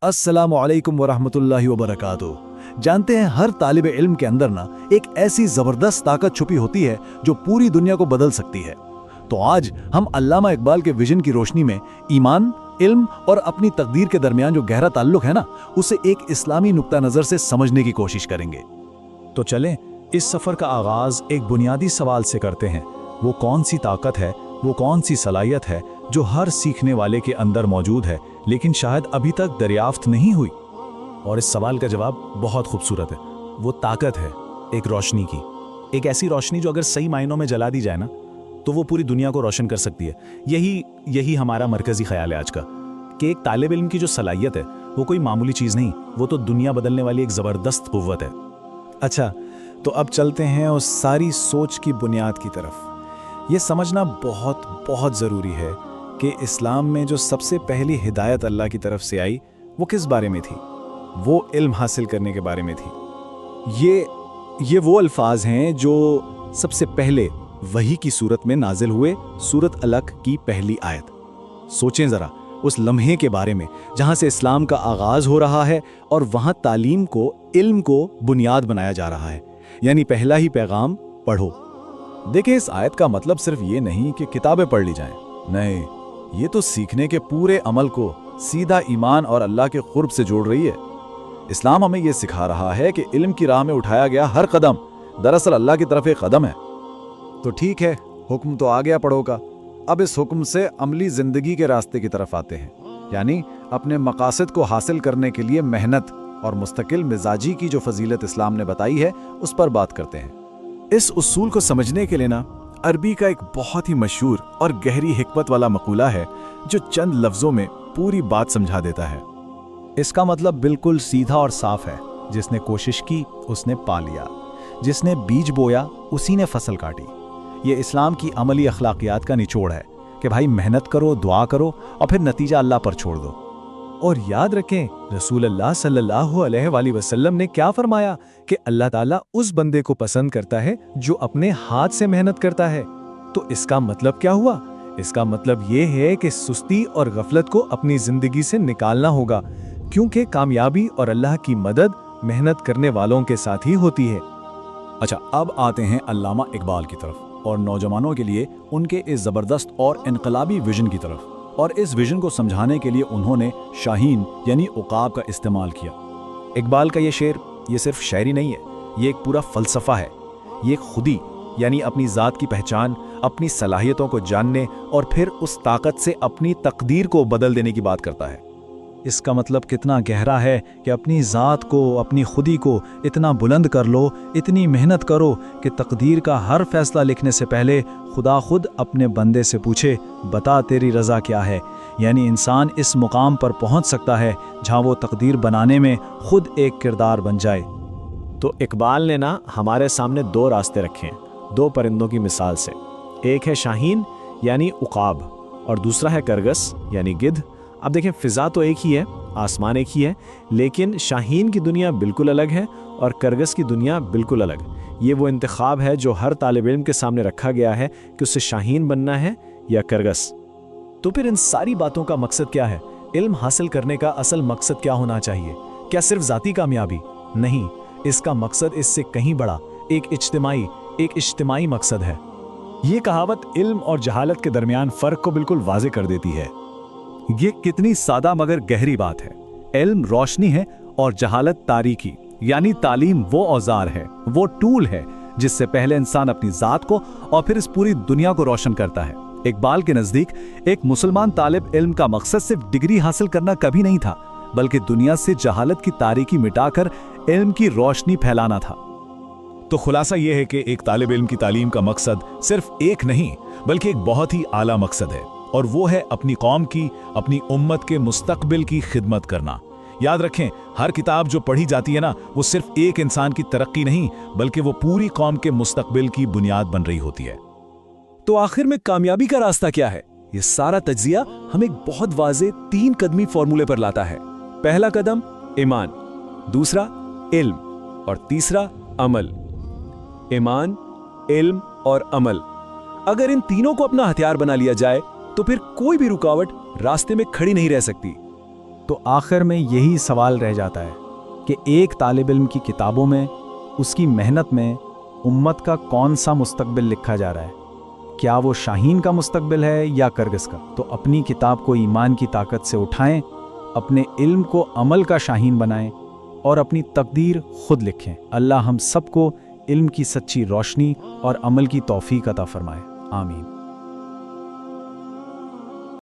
अस्सलामु अलैकुम वरहमतुल्लाहि वबरकातुहू। जानते हैं हर तालिब इल्म के अंदर ना एक ऐसी ज़बरदस्त ताकत छुपी होती है जो पूरी दुनिया को बदल सकती है। तो आज हम अल्लामा इकबाल के विजन की रोशनी में ईमान, इल्म और अपनी तकदीर के दरमियान जो गहरा ताल्लुक है ना, उसे एक इस्लामी नुक्ता नज़र से समझने की कोशिश करेंगे। तो चलें इस सफ़र का आगाज़ एक बुनियादी सवाल से करते हैं। वो कौन सी ताकत है, वो कौन सी सलाहियत है जो हर सीखने वाले के अंदर मौजूद है लेकिन शायद अभी तक दरियाफ्त नहीं हुई? और इस सवाल का जवाब बहुत खूबसूरत है। वो ताकत है एक रोशनी की, एक ऐसी रोशनी जो अगर सही मायनों में जला दी जाए ना तो वो पूरी दुनिया को रोशन कर सकती है। यही हमारा मरकज़ी ख्याल है आज का, कि एक तालिब इल्म की जो सलाहियत है वो कोई मामूली चीज़ नहीं, वो तो दुनिया बदलने वाली एक ज़बरदस्त क़ुव्वत है। अच्छा, तो अब चलते हैं उस सारी सोच की बुनियाद की तरफ। ये समझना बहुत बहुत ज़रूरी है कि इस्लाम में जो सबसे पहली हिदायत अल्लाह की तरफ से आई वो किस बारे में थी? वो इल्म हासिल करने के बारे में थी। ये वो अल्फाज हैं जो सबसे पहले वही की सूरत में नाजिल हुए, सूरत अलक की पहली आयत। सोचें ज़रा उस लम्हे के बारे में जहाँ से इस्लाम का आगाज़ हो रहा है और वहाँ तालीम को, इल्म को बुनियाद बनाया जा रहा है, यानी पहला ही पैगाम पढ़ो। देखें, इस आयत का मतलब सिर्फ ये नहीं कि किताबें पढ़ ली जाएं, नहीं, ये तो सीखने के पूरे अमल को सीधा ईमान और अल्लाह के क़ुर्ब से जोड़ रही है। इस्लाम हमें ये सिखा रहा है कि इल्म की राह में उठाया गया हर कदम दरअसल अल्लाह की तरफ एक कदम है। तो ठीक है, हुक्म तो आ गया पढ़ो का। अब इस हुक्म से अमली ज़िंदगी के रास्ते की तरफ आते हैं, यानी अपने मकासद को हासिल करने के लिए मेहनत और मुस्तकिल मिजाजी की जो फजीलत इस्लाम ने बताई है उस पर बात करते हैं। इस उसूल को समझने के लिए ना अरबी का एक बहुत ही मशहूर और गहरी हिकमत वाला मकूला है जो चंद लफ्ज़ों में पूरी बात समझा देता है। इसका मतलब बिल्कुल सीधा और साफ है। जिसने कोशिश की उसने पा लिया, जिसने बीज बोया उसी ने फसल काटी। ये इस्लाम की अमली अखलाकियात का निचोड़ है कि भाई मेहनत करो, दुआ करो और फिर नतीजा अल्लाह पर छोड़ दो। और याद रखें, रसूल अल्लाह सल्लल्लाहु अलैहि वसल्लम ने क्या फरमाया कि अल्लाह ताला उस बंदे को पसंद करता है जो अपने हाथ से मेहनत करता है। तो इसका मतलब क्या हुआ? इसका मतलब ये है कि सुस्ती और गफलत को अपनी जिंदगी से निकालना होगा, क्योंकि कामयाबी और अल्लाह की मदद मेहनत करने वालों के साथ ही होती है। अच्छा, अब आते हैं अल्लामा इकबाल की तरफ और नौजवानों के लिए उनके इस ज़बरदस्त और इनकलाबी विजन की तरफ। और इस विजन को समझाने के लिए उन्होंने शाहीन यानी उकाब का इस्तेमाल किया। इकबाल का ये शेर ये सिर्फ शायरी नहीं है, ये एक पूरा फ़लसफ़ा है। ये खुदी यानी अपनी ज़ात की पहचान, अपनी सलाहियतों को जानने और फिर उस ताकत से अपनी तकदीर को बदल देने की बात करता है। इसका मतलब कितना गहरा है कि अपनी ज़ात को, अपनी खुदी को इतना बुलंद कर लो, इतनी मेहनत करो कि तकदीर का हर फैसला लिखने से पहले खुदा खुद अपने बंदे से पूछे, बता तेरी रज़ा क्या है। यानी इंसान इस मुकाम पर पहुंच सकता है जहां वो तकदीर बनाने में खुद एक किरदार बन जाए। तो इकबाल ने ना हमारे सामने दो रास्ते रखे हैं, दो परिंदों की मिसाल से। एक है शाहीन यानी उकाब और दूसरा है करगस यानी गिद्ध। अब देखें, फ़िज़ा तो एक ही है, आसमान एक ही है, लेकिन शाहीन की दुनिया बिल्कुल अलग है और करगस की दुनिया बिल्कुल अलग। ये वो इंतखाब है जो हर तालिब इल्म के सामने रखा गया है कि उसे शाहीन बनना है या करगस। तो फिर इन सारी बातों का मकसद क्या है? इल्म हासिल करने का असल मकसद क्या होना चाहिए? क्या सिर्फ ज़ाती कामयाबी? नहीं, इसका मकसद इससे कहीं बड़ा, एक इज्तिमाई मकसद है। ये कहावत इल्म और जहालत के दरमियान फ़र्क को बिल्कुल वाज़े कर देती है। ये कितनी सादा मगर गहरी बात है। इल्म रोशनी है और जहालत तारीकी, यानी तालीम वो औजार है, वो टूल है जिससे पहले इंसान अपनी ज़ात को और फिर इस पूरी दुनिया को रोशन करता है। इकबाल के नज़दीक एक मुसलमान तालिब इल्म का मकसद सिर्फ डिग्री हासिल करना कभी नहीं था, बल्कि दुनिया से जहालत की तारीकी मिटाकर इल्म की रोशनी फैलाना था। तो खुलासा यह है कि एक तालिब इल्म की तालीम का मकसद सिर्फ एक नहीं बल्कि एक बहुत ही आला मकसद है, और वो है अपनी कौम की, अपनी उम्मत के मुस्तकबिल की खिदमत करना। याद रखें, हर किताब जो पढ़ी जाती है ना, वो सिर्फ एक इंसान की तरक्की नहीं बल्कि वो पूरी कौम के मुस्तकबिल की बुनियाद बन रही होती है। तो आखिर में कामयाबी का रास्ता क्या है? ये सारा तज्जिया हमें एक बहुत वाज़े 3 कदमी फॉर्मूले पर लाता है। पहला कदम ईमान, दूसरा इल्म और तीसरा अमल। ईमान, इल्म और अमल, अगर इन तीनों को अपना हथियार बना लिया जाए तो फिर कोई भी रुकावट रास्ते में खड़ी नहीं रह सकती। تو آخر میں یہی سوال رہ جاتا ہے کہ ایک طالب علم کی کتابوں میں، اس کی محنت میں امت کا کون سا مستقبل لکھا جا رہا ہے؟ کیا وہ شاہین کا مستقبل ہے یا کرگس کا؟ تو اپنی کتاب کو ایمان کی طاقت سے اٹھائیں، اپنے علم کو عمل کا شاہین بنائیں اور اپنی تقدیر خود لکھیں۔ اللہ ہم سب کو علم کی سچی روشنی اور عمل کی توفیق عطا فرمائے، آمین۔